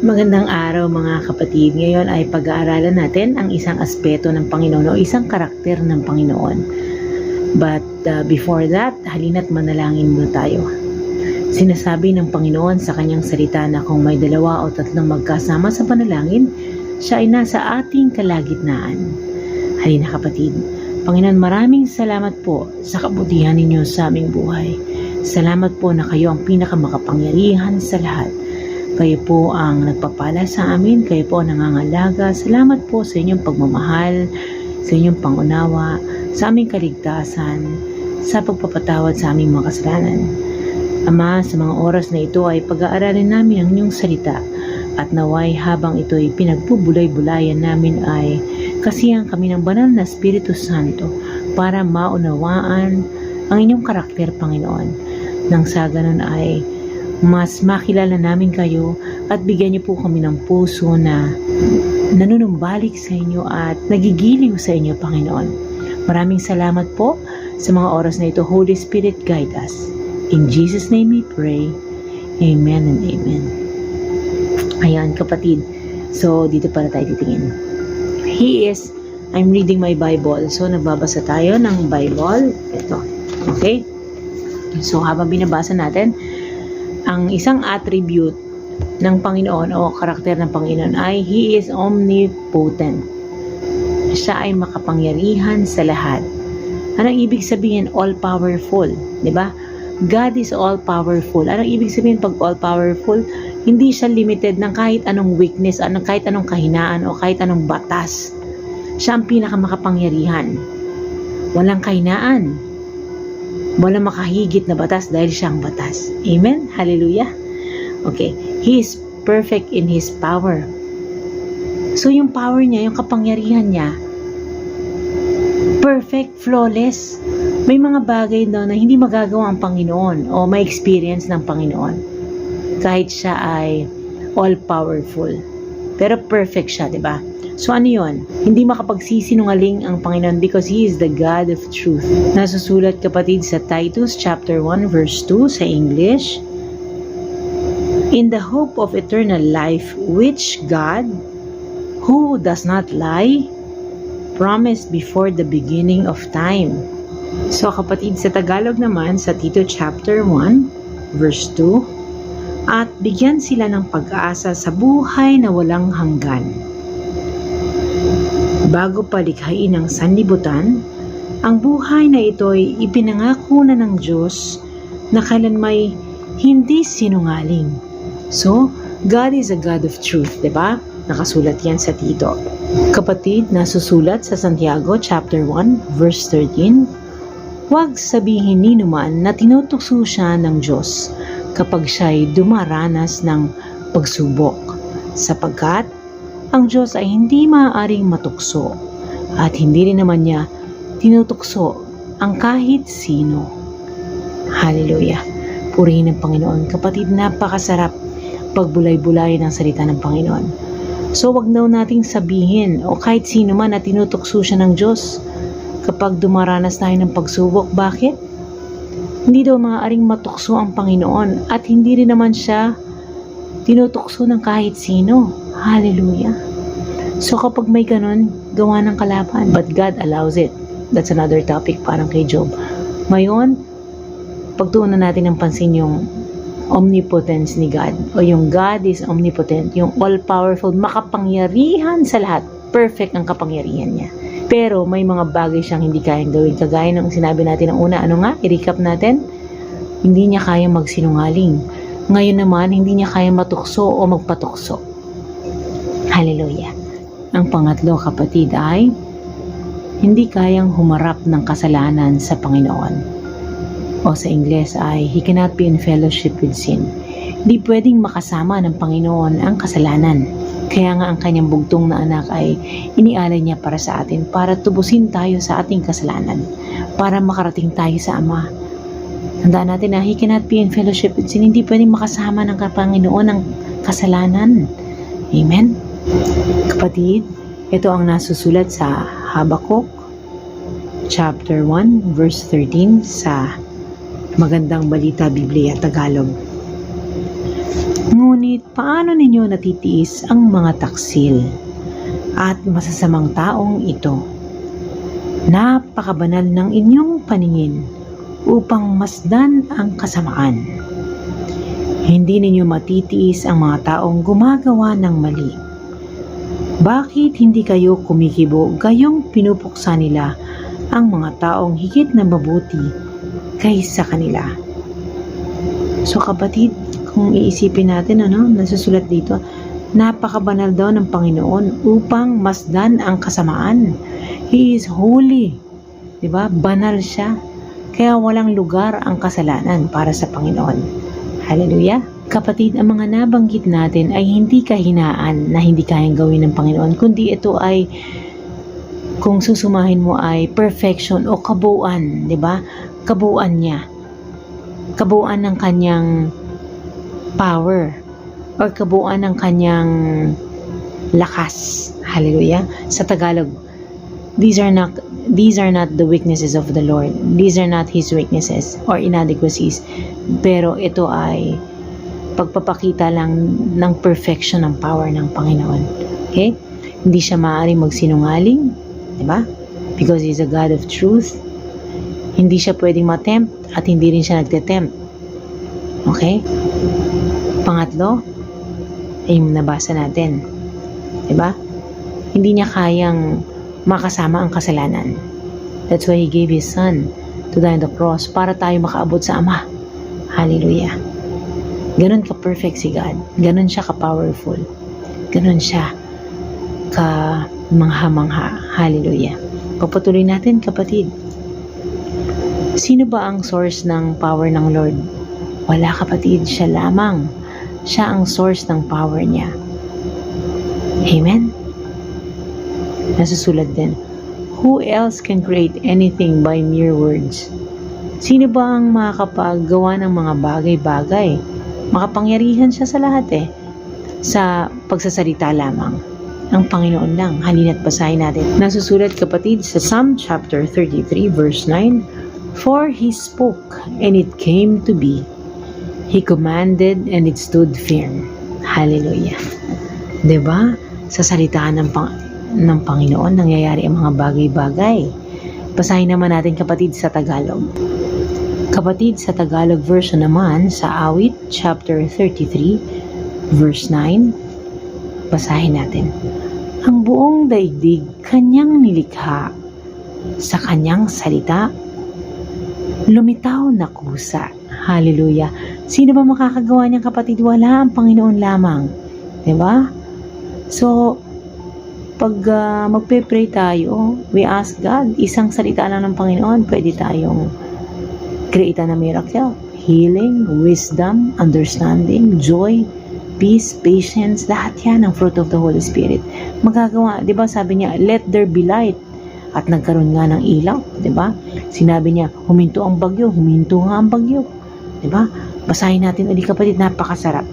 Magandang araw mga kapatid. Ngayon ay pag-aaralan natin ang isang aspeto ng Panginoon o isang karakter ng Panginoon. But before that, halina't manalangin muna tayo. Sinasabi ng Panginoon sa kanyang salita na kung may 2 o 3 magkasama sa panalangin, siya ay nasa ating kalagitnaan. Halina kapatid. Panginoon, maraming salamat po sa kabutihan ninyo sa aming buhay. Salamat po na kayo ang pinakamakapangyarihan sa lahat. Kayo po ang nagpapala sa amin, kayo po ang nangangalaga. Salamat po sa inyong pagmamahal, sa inyong pangunawa, sa aming kaligtasan, sa pagpapatawad sa aming mga kasalanan. Ama, sa mga oras na ito ay pag-aaralin namin ang inyong salita at naway habang ito ay pinagbubulay-bulayan namin ay kasihan kami ng banal na Espiritu Santo para maunawaan ang inyong karakter, Panginoon. Nang sa ganun ay mas makilala namin kayo at bigyan niyo po kami ng puso na nanunumbalik sa inyo at nagigiliw sa inyo, Panginoon. Maraming salamat po sa mga oras na ito. Holy Spirit, guide us. In Jesus' name we pray. Amen and amen. Ayan, kapatid. So, dito para tayo titingin. I'm reading my Bible. So, nagbabasa tayo ng Bible. Ito. Okay? So, habang binabasa natin, ang isang attribute ng Panginoon o karakter ng Panginoon ay He is omnipotent. Siya ay makapangyarihan sa lahat. Anong ibig sabihin? All-powerful. Diba? God is all-powerful. Anong ibig sabihin pag all-powerful? Hindi siya limited ng kahit anong weakness, kahit anong kahinaan o kahit anong batas. Siya ang pinakamakapangyarihan. Walang kahinaan. Walang makahigit na batas dahil siya ang batas. Amen? Hallelujah? Okay. He is perfect in His power. So, yung power niya, yung kapangyarihan niya, perfect, flawless. May mga bagay daw na hindi magagawa ang Panginoon o may experience ng Panginoon. Kahit siya ay all-powerful. Pero perfect siya, di ba? So ano yun? Hindi makapagsisinungaling ang Panginoon because He is the God of truth. Nasusulat kapatid sa Titus chapter 1 verse 2 sa English. In the hope of eternal life which God, who does not lie, promised before the beginning of time. So kapatid, sa Tagalog naman sa Tito chapter 1 verse 2, at bigyan sila ng pag-asa sa buhay na walang hanggan. Bago palikhain ang sanlibutan, ang buhay na ito ay ipinangako na ng Diyos na kailanmay hindi sinungaling. So, God is a God of truth, diba? Nakasulat yan sa Tito. Kapatid, nasusulat sa Santiago chapter 1 verse 13, huwag sabihin ni numan na tinutukso siya ng Diyos kapag siya'y dumaranas ng pagsubok, sapagkat ang Diyos ay hindi maaaring matukso at hindi rin naman niya tinutukso ang kahit sino. Hallelujah. Purihin ng Panginoon. Kapatid, napakasarap pagbulay-bulay ng salita ng Panginoon. So, wag daw nating sabihin o kahit sino man na tinutukso siya ng Diyos kapag dumaranas tayo ng pagsubok. Bakit? Hindi daw maaaring matukso ang Panginoon at hindi rin naman siya tinutukso ng kahit sino. Hallelujah. So kapag may ganun, gawa ng kalaban. But God allows it. That's another topic parang kay Job. Ngayon, pagtuunan natin ng pansin yung omnipotence ni God. O yung God is omnipotent. Yung all-powerful, makapangyarihan sa lahat. Perfect ang kapangyarihan niya. Pero may mga bagay siyang hindi kayang gawin. Kagaya ng sinabi natin ng una. Ano nga? I-recap natin. Hindi niya kayang magsinungaling. Ngayon naman, hindi niya kayang matukso o magpatukso. Hallelujah. Ang pangatlo, kapatid, ay hindi kayang humarap ng kasalanan sa Panginoon. O sa Ingles ay He cannot be in fellowship with sin. Hindi pwedeng makasama ng Panginoon ang kasalanan. Kaya nga ang kanyang bugtong na anak ay inialay niya para sa atin, para tubusin tayo sa ating kasalanan, para makarating tayo sa Ama. Tandaan natin na He cannot be in fellowship with sin. Hindi pwedeng makasama ng Panginoon ang kasalanan. Amen? Kapatid, ito ang nasusulat sa Habakuk chapter 1 verse 13 sa Magandang Balita Biblia Tagalog. Ngunit paano ninyo natitiis ang mga taksil at masasamang taong ito? Napakabanal ng inyong paningin upang masdan ang kasamaan. Hindi ninyo matitiis ang mga taong gumagawa ng mali. Bakit hindi kayo kumikibo gayong pinupuksa nila ang mga taong higit na mabuti kaysa kanila? So kapatid, kung iisipin natin, nasusulat dito, napakabanal daw ng Panginoon upang masdan ang kasamaan. He is holy. Diba? Banal siya. Kaya walang lugar ang kasalanan para sa Panginoon. Hallelujah! Kapatid, ang mga nabanggit natin ay hindi kahinaan na hindi kayang gawin ng Panginoon, kundi ito ay, kung susumahin mo, ay perfection o kabuuan, di ba? Kabuuan niya. Kabuuan ng kanyang power or kabuuan ng kanyang lakas. Hallelujah! Sa Tagalog, these are not the weaknesses of the Lord. These are not His weaknesses or inadequacies. Pero ito ay pagpapakita lang ng perfection ng power ng Panginoon. Okay? Hindi siya maaaring magsinungaling. Diba? Because He's a God of truth. Hindi siya pwedeng matempt at hindi rin siya nagtetempt. Okay? Pangatlo, ay nabasa natin. Diba? Hindi niya kayang makasama ang kasalanan. That's why He gave His Son to die on the cross para tayo makaabot sa Ama. Hallelujah. Ganon ka-perfect si God. Ganon siya ka-powerful. Ganon siya ka-mangha-mangha. Hallelujah. Papatuloy natin, kapatid. Sino ba ang source ng power ng Lord? Wala, kapatid. Siya lamang. Siya ang source ng power niya. Amen? Nasusulat din, who else can create anything by mere words? Sino ba ang makakapaggawa ng mga bagay-bagay? Makapangyarihan siya sa lahat sa pagsasalita lamang. Ang Panginoon lang. Halina't basahin natin. Nasusulat, kapatid, sa Psalm chapter 33 verse 9, for He spoke and it came to be. He commanded and it stood firm. Hallelujah. Diba? Sa salita ng Panginoon, nangyayari ang mga bagay-bagay. Basahin naman natin, kapatid, sa Tagalog. Kapatid, sa Tagalog version naman, sa Awit, chapter 33, verse 9, basahin natin. Ang buong daigdig, kanyang nilikha. Sa kanyang salita, lumitaw na kusa. Hallelujah. Sino ba makakagawa niyang, kapatid? Wala, ang Panginoon lamang. Diba? So, pag magpe-pray tayo, we ask God, isang salita lang ng Panginoon, pwede tayong create na miracle, healing, wisdom, understanding, joy, peace, patience, lahat yan ang fruit of the Holy Spirit. Magagawa, di ba sabi niya, let there be light. At nagkaroon nga ng ilaw, di ba? Sinabi niya, huminto ang bagyo, huminto nga ang bagyo. Di ba? Basahin natin ulit, kapatid, napakasarap.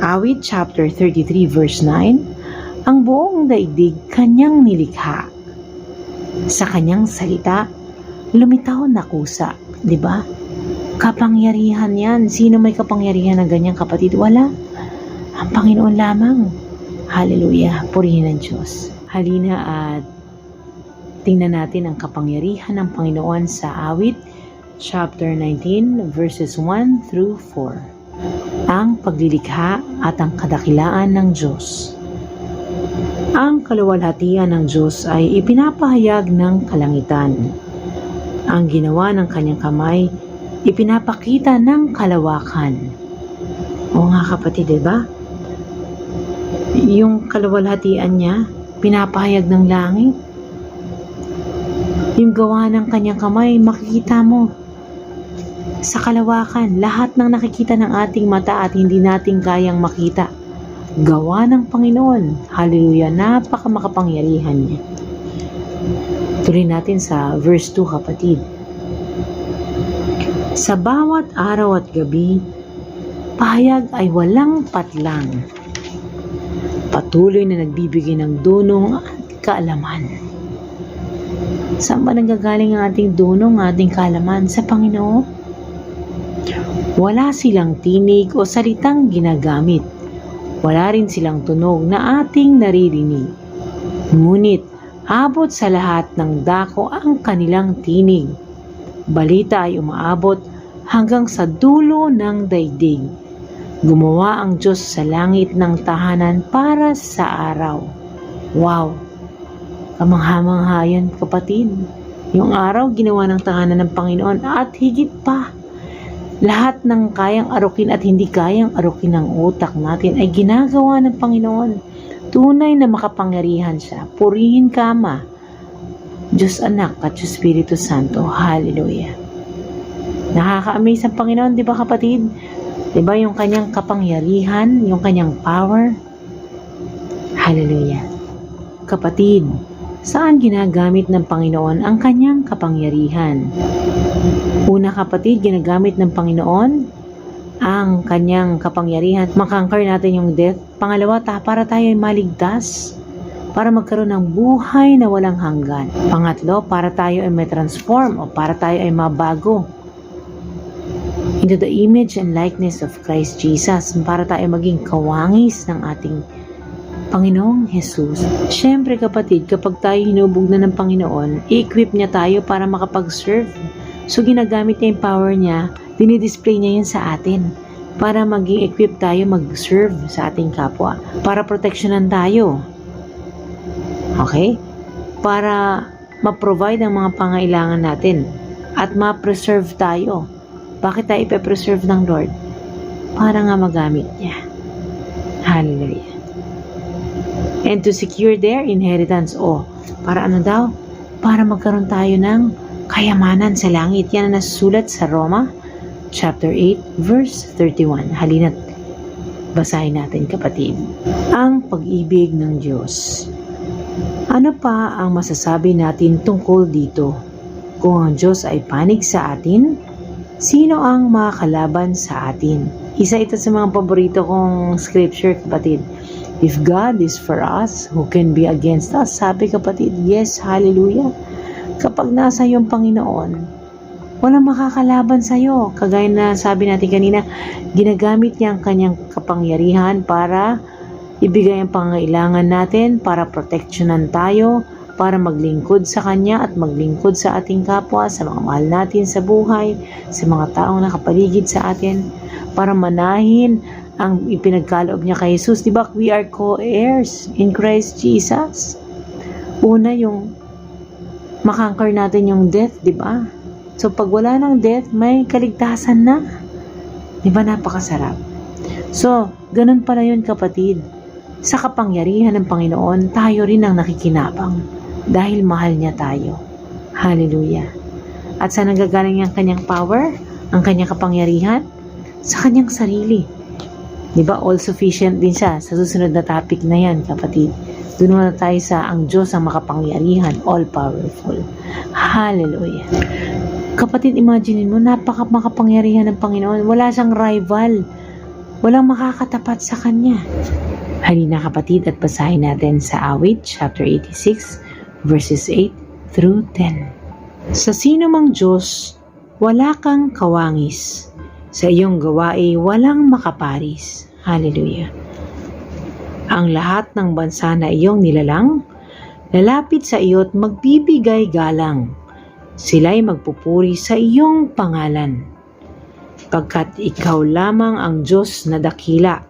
Awit chapter 33 verse 9, ang buong daigdig kanyang nilikha. Sa kanyang salita, lumitaw na kusa. Diba? Kapangyarihan yan. Sino may kapangyarihan na ganyan, kapatid? Wala. Ang Panginoon lamang. Hallelujah. Purihin ang Diyos. Halina at tingnan natin ang kapangyarihan ng Panginoon sa Awit chapter 19 verses 1 through 4. Ang paglilikha at ang kadakilaan ng Diyos. Ang kaluwalhatian ng Diyos ay ipinapahayag ng kalangitan. Ang ginawa ng kanyang kamay, ipinapakita ng kalawakan. O nga, kapatid, diba? Yung kaluwalhatian niya, pinapahayag ng langit. Yung gawa ng kanyang kamay, makikita mo sa kalawakan. Lahat ng nakikita ng ating mata at hindi natin kayang makita, gawa ng Panginoon. Hallelujah, napaka makapangyarihan niya. Tuloy natin sa verse 2, kapatid. Sa bawat araw at gabi, pahayag ay walang patlang. Patuloy na nagbibigay ng dunong at kaalaman. Saan ba nanggagaling ang ating dunong, ating kaalaman? Sa Panginoon. Wala silang tinig o salitang ginagamit. Wala rin silang tunog na ating naririnig. Ngunit abot sa lahat ng dako ang kanilang tinig. Balita ay umaabot hanggang sa dulo ng daigdig. Gumawa ang Diyos sa langit ng tahanan para sa araw. Wow! Kamangha-mangha yan, kapatid. Yung araw ginawa ng tahanan ng Panginoon at higit pa. Lahat ng kayang arukin at hindi kayang arukin ng utak natin ay ginagawa ng Panginoon. Tunay na makapangyarihan siya. Purihin ka, Ama, Diyos Anak at Diyos Espiritu Santo. Hallelujah. Nakaka-amaze ang Panginoon, di ba kapatid? Di ba yung kanyang kapangyarihan, yung kanyang power? Hallelujah. Kapatid, saan ginagamit ng Panginoon ang kanyang kapangyarihan? Una kapatid, ginagamit ng Panginoon ang kanyang kapangyarihan. Makangkar natin yung death. Pangalawa, para tayo ay maligtas. Para magkaroon ng buhay na walang hanggan. Pangatlo, para tayo ay may transform o para tayo ay mabago into the image and likeness of Christ Jesus. Para tayo maging kawangis ng ating Panginoong Jesus. Siyempre kapatid, kapag tayo hinubog na ng Panginoon, i-equip niya tayo para makapag-serve. So ginagamit niya yung power niya, dinidisplay niya yun sa atin para maging equip tayo mag-serve sa ating kapwa. Para proteksyonan tayo. Okay? Para ma-provide ang mga pangailangan natin at ma-preserve tayo. Bakit tayo ipe-preserve ng Lord? Para nga magamit niya. Hallelujah. And to secure their inheritance. Para ano daw? Para magkaroon tayo ng kayamanan sa langit. Yan ang nasusulat sa Roma chapter 8 verse 31. Halina't basahin natin kapatid. Ang pag-ibig ng Diyos. Ano pa ang masasabi natin tungkol dito? Kung ang Diyos ay panig sa atin, sino ang makakalaban sa atin? Isa ito sa mga paborito kong scripture kapatid. If God is for us, who can be against us? Sabi kapatid, yes, hallelujah. Kapag nasa iyong Panginoon, walang makakalaban sa iyo. Kagaya na sabi natin kanina, ginagamit niya ang kanyang kapangyarihan para ibigay ang pangailangan natin, para proteksyonan tayo, para maglingkod sa Kanya at maglingkod sa ating kapwa, sa mga mahal natin sa buhay, sa mga taong nakapaligid sa atin, para manahin ang ipinagkaloob niya kay Jesus. Diba? We are co-heirs in Christ Jesus. Una, yung makangkar natin yung death, diba? So, pag wala ng death, may kaligtasan na. Diba? Napakasarap. So, ganun pala yun kapatid. Sa kapangyarihan ng Panginoon, tayo rin ang nakikinabang dahil mahal niya tayo. Hallelujah. At saan nanggagaling ang kanyang power? Ang kanyang kapangyarihan? Sa kanyang sarili. Diba? All-sufficient din siya. Sa susunod na topic na yan, kapatid. Doon na tayo sa ang Diyos ang makapangyarihan, all-powerful. Hallelujah. Kapatid, imagine mo, napaka-makapangyarihan ng Panginoon. Wala siyang rival. Walang makakatapat sa Kanya. Halina kapatid at basahin natin sa Awit, chapter 86, verses 8 through 10. Sa sino mang Diyos, wala kang kawangis. Sa iyong gawain, walang makaparis. Hallelujah. Ang lahat ng bansa na iyong nilalang, lalapit sa iyo at magbibigay galang. Sila'y magpupuri sa iyong pangalan. Pagkat ikaw lamang ang Diyos na dakila,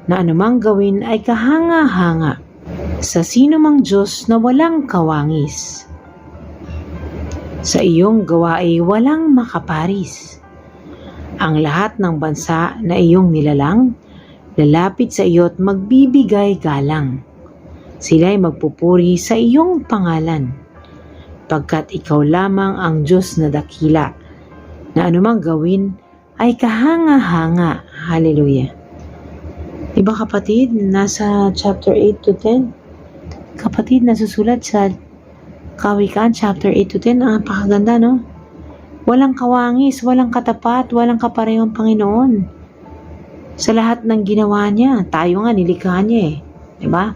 na anumang gawin ay kahanga-hanga. Sa sino mang Diyos na walang kawangis. Sa iyong gawain walang makaparis. Ang lahat ng bansa na iyong nilalang, lalapit sa iyo at magbibigay galang. Sila'y magpupuri sa iyong pangalan. Pagkat ikaw lamang ang Diyos na dakila, na anumang gawin ay kahanga-hanga. Hallelujah. Diba kapatid, nasa chapter 8 to 10. Kapatid, nasusulat sa Kawikaan chapter 8 to 10. Ang napakaganda, no? Walang kawangis, walang katapat, walang kaparehong Panginoon. Sa lahat ng ginawa niya, tayo nga nilikha niya eh. Diba?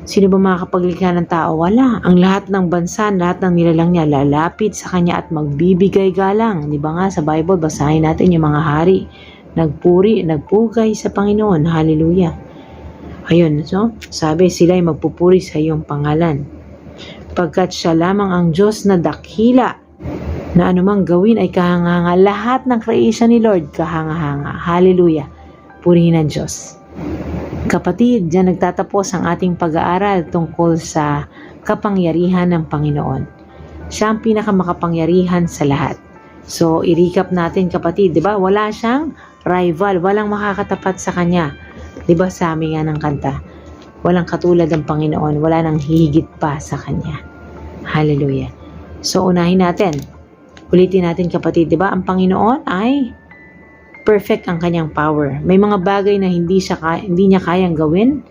Sino ba makakapaglikha ng tao? Wala. Ang lahat ng bansa, lahat ng nilalang niya lalapit sa kanya at magbibigay galang. Di ba nga sa Bible, basahin natin yung mga hari. Nagpuri, nagpugay sa Panginoon. Hallelujah. Ayun, so, sabi sila ay magpupuri sa iyong pangalan. Pagkat siya lamang ang Diyos na dakila, na anumang gawin ay kahanga-hanga. Lahat ng creation ni Lord, kahanga-hanga. Hallelujah. Purihin ang Diyos. Kapatid, diyan nagtatapos ang ating pag-aaral tungkol sa kapangyarihan ng Panginoon. Siya ang pinakamakapangyarihan sa lahat. So, i-recap natin kapatid, di ba? Wala siyang rival, walang makakatapat sa kanya. Di ba sabi nga ng kanta, walang katulad ng Panginoon, wala nang hihigit pa sa kanya. Hallelujah. So, unahin natin. Ulitin natin kapatid, di ba? Ang Panginoon ay perfect ang kanyang power. May mga bagay na hindi niya kayang gawin,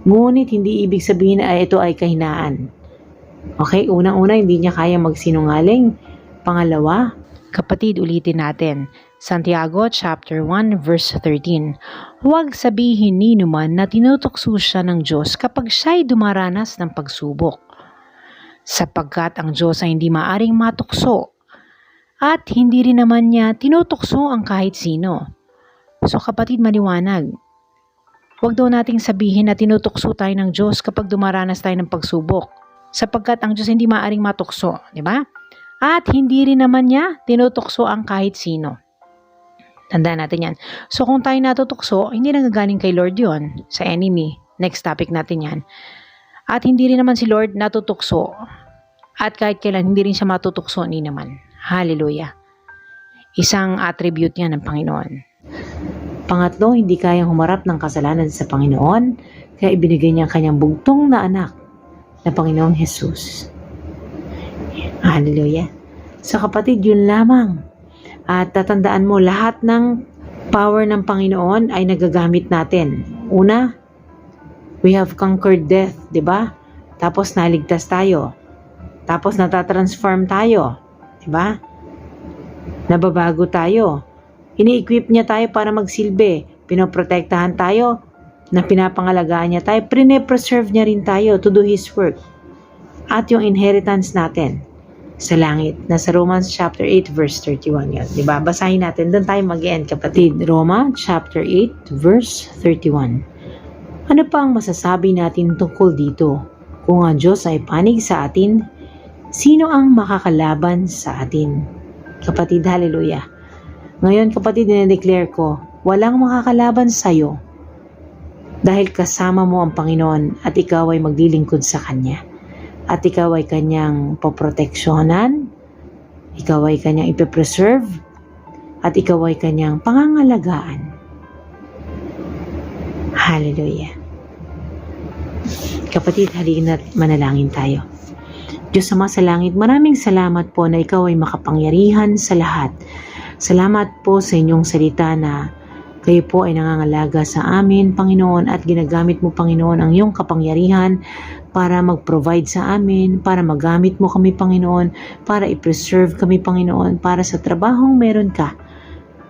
ngunit hindi ibig sabihin na ito ay kahinaan. Okay, unang-una hindi niya kayang magsinungaling. Pangalawa, kapatid, ulitin natin. Santiago chapter 1 verse 13. Huwag sabihin ni numan na tinutukso siya ng Diyos kapag siya'y dumaranas ng pagsubok. Sapagkat ang Diyos ay hindi maaring matukso. At hindi rin naman niya tinutukso ang kahit sino. So kapatid, maliwanag. Huwag daw nating sabihin na tinutukso tayo ng Diyos kapag dumaranas tayo ng pagsubok. Sapagkat ang Diyos hindi maaring matukso, di ba? At hindi rin naman niya tinutukso ang kahit sino. Tandaan natin yan. So kung tayo natutukso, hindi nagagaling kay Lord yon, sa enemy. Next topic natin yan. At hindi rin naman si Lord natutukso. At kahit kailan, hindi rin siya matutukso ni naman. Hallelujah. Isang attribute niya ng Panginoon. Pangatlo, hindi kayang humarap ng kasalanan sa Panginoon, kaya ibinigay niya ang kanyang bugtong na anak na Panginoong Jesus. Hallelujah. So kapatid, yun lamang. At tatandaan mo, lahat ng power ng Panginoon ay nagagamit natin. Una, we have conquered death, di ba? Tapos naligtas tayo. Tapos natatransform tayo. Diba? Nababago tayo. Ini-equip niya tayo para magsilbi. Pinoprotektahan tayo. Na pinapangalagaan niya tayo. Prine-preserve niya rin tayo to do His work. At yung inheritance natin sa langit. Nasa Romans chapter 8 verse 31 yan. Diba? Basahin natin. Doon tayo mag-end kapatid. Roma chapter 8 verse 31. Ano pa ang masasabi natin tungkol dito? Kung ang Diyos ay panig sa atin, sino ang makakalaban sa atin? Kapatid, hallelujah. Ngayon kapatid, dinedeclare ko, walang makakalaban sa iyo dahil kasama mo ang Panginoon at ikaw ay maglilingkod sa Kanya. At ikaw ay Kanyang poproteksyonan, ikaw ay Kanyang ipipreserve, at ikaw ay Kanyang pangangalagaan. Hallelujah. Kapatid, halina manalangin tayo. Diyos Ama sa langit, maraming salamat po na ikaw ay makapangyarihan sa lahat. Salamat po sa inyong salita na kayo po ay nangangalaga sa amin, Panginoon, at ginagamit mo, Panginoon, ang iyong kapangyarihan para mag-provide sa amin, para magamit mo kami, Panginoon, para i-preserve kami, Panginoon, para sa trabahong meron ka,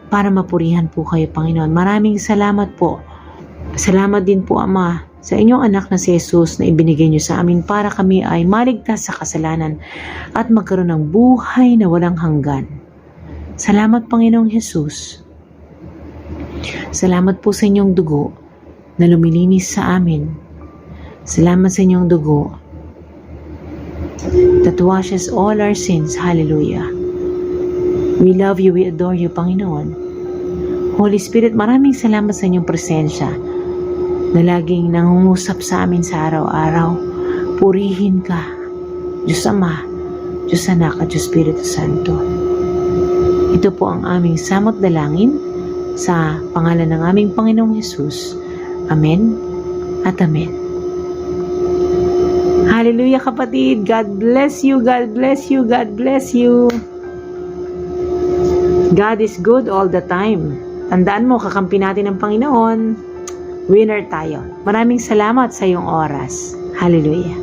para mapurihan po kayo, Panginoon. Maraming salamat po. Salamat din po, Ama, sa inyong anak na si Jesus na ibinigay niyo sa amin para kami ay maligtas sa kasalanan at magkaroon ng buhay na walang hanggan. Salamat, Panginoong Jesus. Salamat po sa inyong dugo na lumilinis sa amin. Salamat sa inyong dugo that washes all our sins. Hallelujah. We love you, we adore you, Panginoon. Holy Spirit, maraming salamat sa inyong presensya na laging nangungusap sa amin sa araw-araw. Purihin ka, Diyos Ama, Diyos Anak at Diyos Espiritu Santo. Ito po ang aming samot dalangin sa pangalan ng aming Panginoong Jesus. Amen at Amen. Hallelujah kapatid. God bless you, God bless you, God bless you. God is good all the time. Tandaan mo, kakampi natin ng Panginoon. Winner tayo. Maraming salamat sa iyong oras. Hallelujah.